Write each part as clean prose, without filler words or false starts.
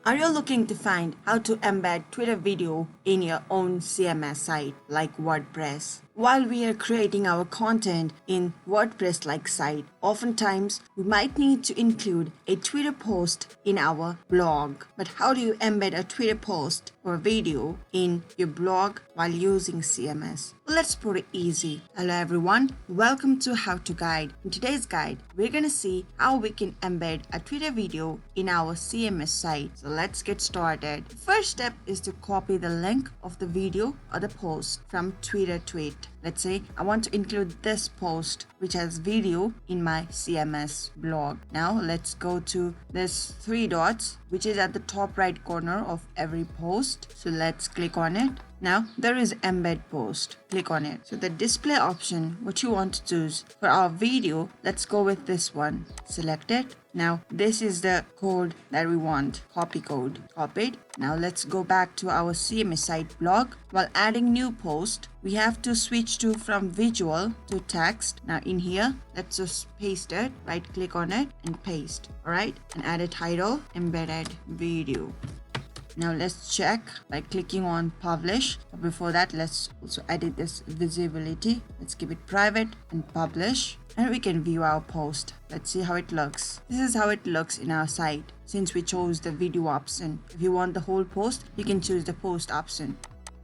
Are you looking to find how to embed Twitter video in your own CMS site like WordPress? While we are creating our content in WordPress-like site, oftentimes we might need to include a Twitter post in our blog. But how do you embed a Twitter post or video in your blog while using CMS? Well, let's put it easy. Hello everyone, welcome to How to Guide. In today's guide, we're gonna see how we can embed a Twitter video in our CMS site. So let's get started. The first step is to copy the link of the video or the post from Twitter tweet. Let's say I want to include this post which has video in my CMS blog. Now let's go to this three dots which is at the top right corner of every post. So let's click on it. Now there is embed post. Click on it. So the display option, what you want to choose for our video, let's go with this one. Select it. Now this is the code that we want. Copy code. Copied. Now let's go back to our CMS site blog. While adding new post, we have to switch to from visual to text. Now in here, let's just paste it. Right click on it and paste. Alright. And add a title. Embedded video. Now let's check by clicking on publish. But before that, let's also edit this visibility. Let's keep it private and publish. And we can view our post. Let's see how it looks. This is how it looks in our site since we chose the video option. If you want the whole post, you can choose the post option.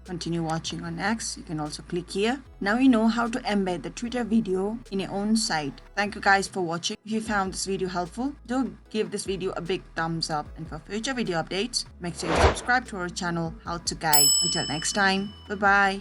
Continue watching on next. You can also click here. Now you know how to embed the Twitter video in your own site. Thank you guys for watching. If you found this video helpful, do give this video a big thumbs up. And for future video updates, make sure you subscribe to our channel How to Guide. Until next time, bye bye.